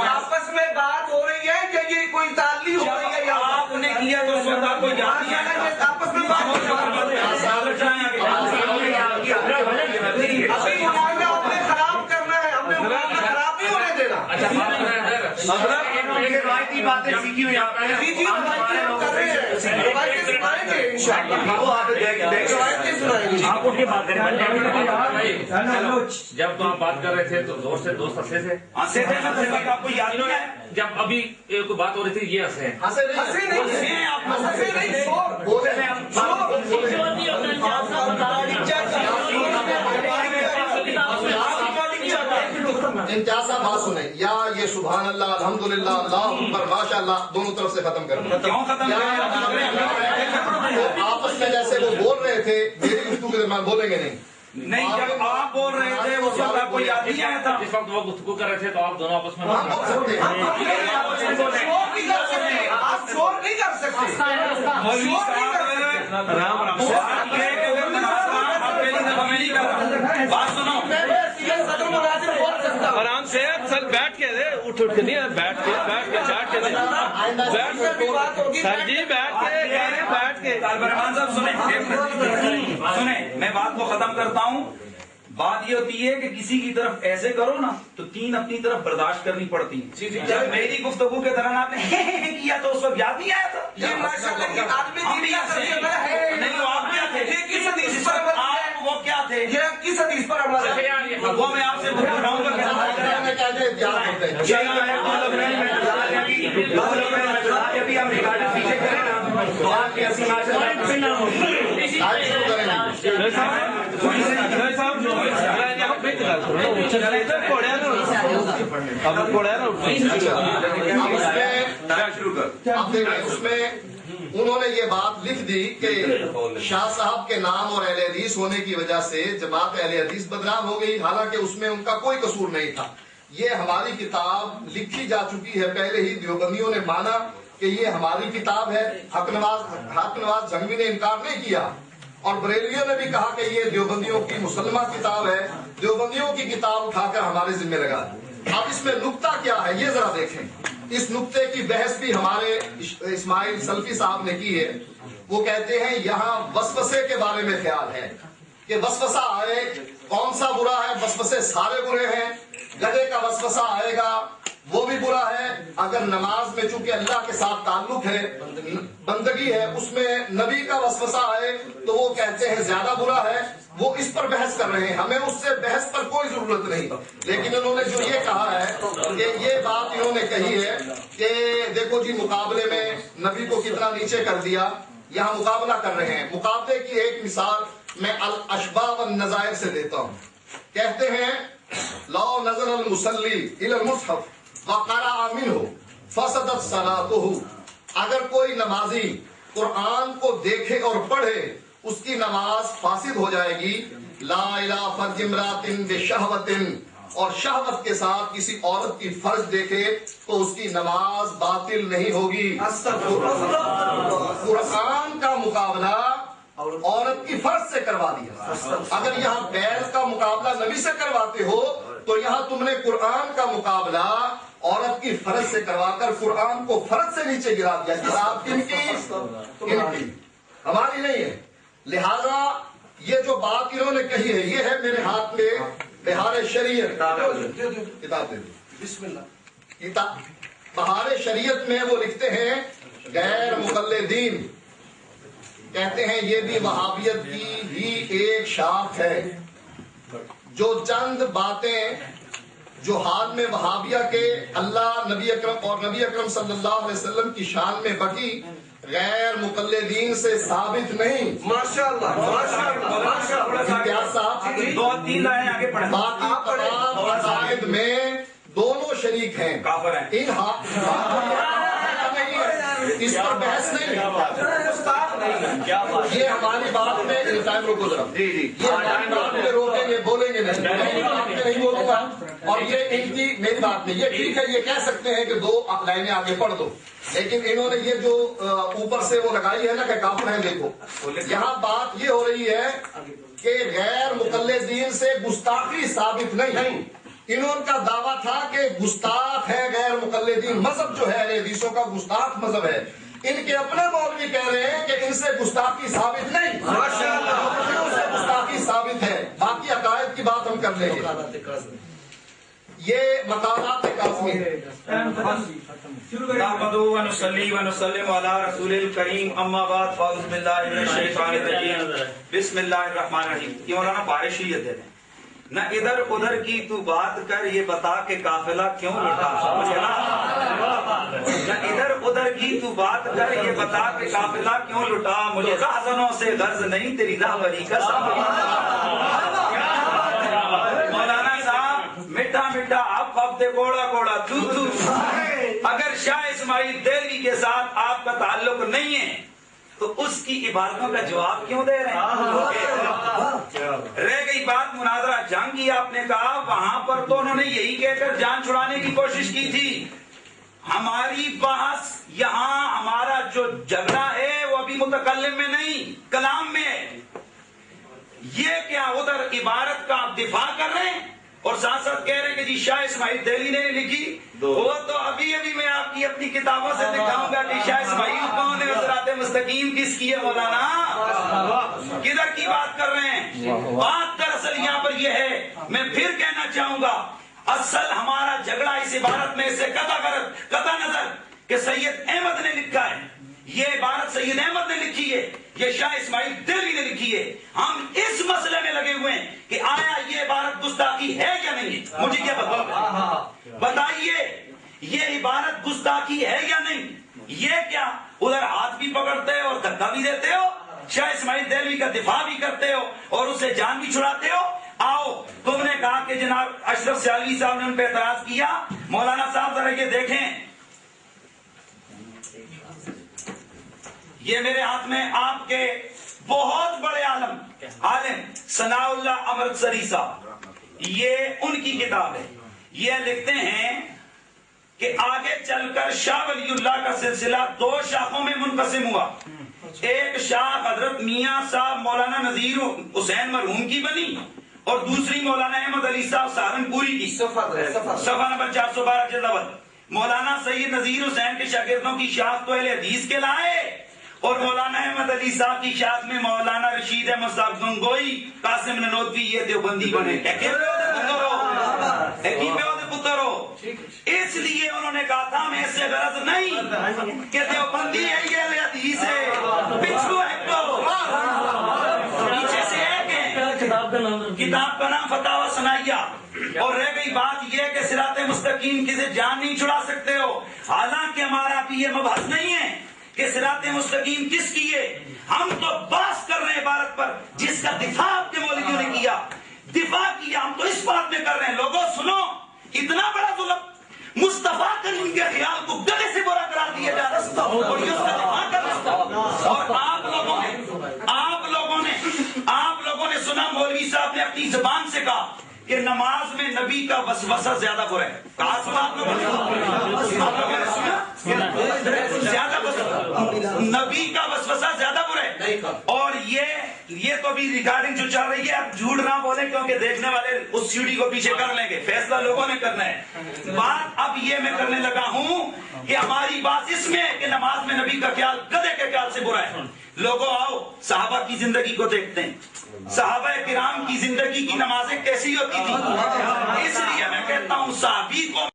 آپس میں بات ہو رہی ہے کہ یہ کوئی تعلی ہو رہی ہے، آپ نے کیا تو سودا کو یاد نہیں آنا، آپس میں بات ہو رہی ہے، ابھی معاملہ آپ نے خراب کرنا ہے، ہم نے معاملہ خراب نہیں ہونے دینا۔ روایتی باتیں سیکھی ہوئی آپ نے، جی روایتی ہم کر رہے ہیں، روایتی سنائیں گے انشاءاللہ، روایتی سنائیں گے۔ آپ کی بات کریں جب تو آپ بات کر رہے تھے تو زور سے دوست ہنسے تھے، آپ کو یاد نہیں ہے جب ابھی کوئی بات ہو رہی تھی یہ ہنسے ہیں، ہنسے نہیں، شور بولے ہیں ہم، امتیاز صاحب بات سنیں، یا یہ سبحان اللہ الحمدللہ اللہ اکبر ماشاء اللہ دونوں طرف سے ختم کریں۔ آپس میں جیسے وہ بول رہے تھے میری گفتگو کے درمیان بولیں گے نہیں، جب آپ بول رہے تھے اس وقت آپ کو یاد نہیں آیا تھا؟ جس وقت وہ گفتگو کر رہے تھے تو آپ دونوں آپس میں آپ شور نہیں کر سکتے، بات سنو آرام سے، سر بیٹھ کے اٹھ کے نہیں، بیٹھ کے سر جی بیٹھ کے رحمان صاحب سنیں، میں بات کو ختم کرتا ہوں۔ بات یہ ہوتی ہے کہ کسی کی طرف ایسے کرو نا تو تین اپنی طرف برداشت کرنی پڑتی ہے۔ جب میری گفتگو کے دوران آپ نے کیا تو اس وقت یاد نہیں آیا تھا؟ یہ ماشاءاللہ کی آدمی نہیں، وہ آپ کیا تھے؟ یہ کس حدیث پر وہ کیا تھے؟ یہ کس حدیث پر عمل ہے؟ وہ میں آپ سے پوچھ رہا ہوں تو آپ کی اس میں انہوں نے یہ بات لکھ دی کہ شاہ صاحب کے نام اور اہل حدیث ہونے کی وجہ سے جماعت اہل حدیث بدنام ہو گئی، حالانکہ اس میں ان کا کوئی قصور نہیں تھا۔ یہ ہماری کتاب لکھی جا چکی ہے، پہلے ہی دیوبندیوں نے مانا کہ یہ ہماری کتاب ہے، حق نواز جھنگوی نے انکار نہیں کیا، اور بریلویوں نے بھی کہا کہ یہ دیوبندیوں کی مسلمہ کتاب ہے، دیوبندیوں کی کتاب اٹھا کر ہمارے ذمہ لگا دی۔ اب اس میں نقطہ کیا ہے یہ ذرا دیکھیں، اس نقطے کی بحث بھی ہمارے اسماعیل سلفی صاحب نے کی ہے۔ وہ کہتے ہیں یہاں وسوسے کے بارے میں خیال ہے کہ وسوسہ آئے، کون سا برا ہے؟ وسوسے سارے برے ہیں، گدھے کا وسوسہ آئے گا وہ بھی برا ہے، اگر نماز میں چونکہ اللہ کے ساتھ تعلق ہے، بندگی ہے، اس میں نبی کا وسوسہ آئے تو وہ کہتے ہیں زیادہ برا ہے۔ وہ اس پر بحث کر رہے ہیں، ہمیں اس سے بحث پر کوئی ضرورت نہیں، لیکن انہوں نے جو یہ کہا ہے کہ یہ بات انہوں نے کہی ہے کہ دیکھو جی مقابلے میں نبی کو کتنا نیچے کر دیا، یہاں مقابلہ کر رہے ہیں۔ مقابلے کی ایک مثال میں الاشباہ والنظائر سے دیتا ہوں۔ کہتے ہیں لو نظر المصلی الی المصحف وقرأ منہ فسدت صلاۃہ، اگر کوئی نمازی قرآن کو دیکھے اور پڑھے اس کی نماز فاسد ہو جائے گی۔ لا الہ فرج امرأۃ بشہوۃ، اور شہوت کے ساتھ کسی عورت کی فرج دیکھے تو اس کی نماز باطل نہیں ہوگی۔ قرآن کا مقابلہ عورت کی فرض سے کروا دیا، اگر یہاں بیل کا مقابلہ نبی سے کرواتے ہو تو یہاں تم نے قرآن کا مقابلہ عورت کی فرض سے کروا کر قرآن کو فرض سے نیچے گرا دیا۔ کتاب کن کی؟ ہماری نہیں ہے۔ لہذا یہ جو بات انہوں نے کہی ہے، یہ ہے میرے ہاتھ میں بہار شریعت، کتاب دے دو بسم اللہ، بہار شریعت میں وہ لکھتے ہیں غیر مقلدین کہتے ہیں یہ بھی وہابیت کی ہی ایک شاخ ہے، جو چند باتیں جو حال میں وہابیہ کے اللہ نبی اکرم اور نبی اکرم صلی اللہ علیہ وسلم کی شان میں بقی غیر مقلدین سے ثابت نہیں۔ ماشاءاللہ امتیاز صاحب دو تین لائنیں آگے پڑھیں۔ باقی تمام عقائد میں دونوں شریک ہیں، کافر ہیں۔ اس پر بحث نہیں، یہ ہماری بات میں ٹائم روکو ذرا، یہ ہماری بات میں روکیں گے، بولیں گے نہیں، میری بات میں نہیں بولوں گا، اور یہ ان کی میری بات میں یہ ٹھیک ہے، یہ کہہ سکتے ہیں کہ دو لائنیں آگے پڑھ دو، لیکن انہوں نے یہ جو اوپر سے وہ لگائی ہے نا کہ کافر ہیں، دیکھو یہاں بات یہ ہو رہی ہے کہ غیر مقلدین سے گستاخی ثابت نہیں۔ انہوں کا دعویٰ تھا گستاخ ہے غیر مقلدین، مذہب جو ہے اہل حدیثوں کا گستاخ مذہب ہے. ان کے اپنے مولوی کہہ رہے ہیں کہ ان سے گستاخی ثابت نہیں، ان سے گستاخی ثابت ہے. باقی عقائد کی بات ہم کر لیں گے. یہ مقامات کاظمی نحمدہ و نصلی و نسلم علی رسول الکریم، اما بعد فاعوذ باللہ من الشیطان الرجیم، بسم اللہ الرحمن الرحیم. یہ مولانا بارشیت دے دیں. نہ ادھر ادھر کی تو بات کر، یہ بتا کہ قافلہ کیوں لٹا. نہ ادھر ادھر کی تو بات کر، یہ بتا کہ قافلہ کیوں لٹا. مجھے راہزنوں سے غرض نہیں، تیری راہبری کا سبب. مولانا صاحب میٹھا میٹھا آپ دے گوڑا گوڑا تو اگر شاہ اسماعیل دہلوی کے ساتھ آپ کا تعلق نہیں ہے تو اس کی عبادتوں کا جواب کیوں دے رہے ہیں؟ رہ گئی بات مناظرہ جنگ کی، آپ نے کہا وہاں پر تو انہوں نے یہی کہہ کر جان چھڑانے کی کوشش کی تھی. ہماری بحث یہاں، ہمارا جو جھگڑا ہے وہ ابھی متکلم میں نہیں، کلام میں ہے. یہ کیا ادھر عبارت کا آپ دفاع کر رہے ہیں اور ساتھ ساتھ کہہ رہے ہیں کہ جی شاہ اسماعیل دہلوی نے لکھی. وہ تو ابھی میں آپ کی اپنی کتابوں سے دکھاؤں گا کہ شاہ اسماعیل کون ہے، صراط مستقیم کس کی ہے. مولانا کدھر کی بات کر رہے ہیں؟ بات دراصل یہاں پر یہ ہے، میں پھر کہنا چاہوں گا، اصل ہمارا جھگڑا اس عبارت میں سے قطع نظر کہ سید احمد نے لکھا ہے. یہ عبارت سید احمد نے لکھی ہے، یہ شاہ اسماعیل دہلوی نے لکھی ہے. ہم اس مسئلے میں لگے ہوئے ہیں کہ آیا یہ عبارت گستاخی ہے یا نہیں ہے. مجھے کیا بتائیے، یہ عبارت گستاخی ہے یا نہیں؟ یہ کیا ادھر ہاتھ بھی پکڑتے ہو اور دھکا بھی دیتے ہو، شاہ اسماعیل دہلوی کا دفاع بھی کرتے ہو اور اسے جان بھی چھڑاتے ہو. آؤ، تم نے کہا کہ جناب اشرف سیالوی صاحب نے ان پہ اعتراض کیا. مولانا صاحب ذرا یہ دیکھیں، یہ میرے ہاتھ میں آپ کے بہت بڑے عالم ثناء اللہ امرتسری صاحب، یہ ان کی کتاب ہے. یہ لکھتے ہیں کہ آگے چل کر شاہ ولی اللہ کا سلسلہ دو شاخوں میں منقسم ہوا. ایک شاخ حضرت میاں صاحب مولانا نذیر حسین مرحوم کی بنی اور دوسری مولانا احمد علی صاحب سہارنپوری کی. صفحہ نمبر 412 جلد اول. مولانا سید نذیر حسین کے شاگردوں کی شاخ تو اہل حدیث کے لائے اور مولانا احمد علی صاحب کی شاخ میں مولانا رشید احمد صاحب گنگوئی، قاسم ننوتوی یہ دیوبندی بنے. اس لیے انہوں نے کہا تھا ہمیں اس سے غرض نہیں کہ دیوبندی ہے یہ اہل حدیث ہے. پچھلو پیچھے سے ایک ہے، کتاب کا نام فتاوی ثنائیہ. اور رہ گئی بات یہ کہ صراط مستقیم کسی جان نہیں چھڑا سکتے ہو، حالانکہ ہمارا بھی یہ مبحث نہیں ہے کہ صراط مستقیم کس کی ہے. ہم تو بحث کر رہے ہیں عبارت پر جس کا دفاع آپ کے مولویوں نے کیا، دفاع کیا. ہم تو اس بات میں کر رہے ہیں، لوگوں سنو، اتنا بڑا ظلم مصطفیٰ کریم کے خیال کو گلے سے برا قرار دیا جا رہا ہے اور یہ اس کا دفاع کر رہا ہے. اور آپ لوگوں نے سنا مولوی صاحب نے اپنی زبان سے کہا کہ نماز میں نبی کا وسوسہ زیادہ برا ہے. کہا سنا آپ لوگوں نے سنا زیادہ نبی کا وسوسہ زیادہ برا ہے. اور یہ تو بھی ریکارڈنگ جو چل رہی ہے، آپ جھوٹ نہ بولیں کیونکہ دیکھنے والے اس سیڑھی کو پیچھے کر لیں گے. فیصلہ لوگوں نے کرنا ہے. بات اب یہ میں کرنے لگا ہوں کہ ہماری بات اس میں ہے کہ نماز میں نبی کا خیال گدھے کے خیال سے برا ہے. لوگوں آؤ صحابہ کی زندگی کو دیکھتے ہیں. صحابہ کرام کی زندگی کی نمازیں کیسی ہوتی تھی. اس لیے میں کہتا ہوں صحابی کو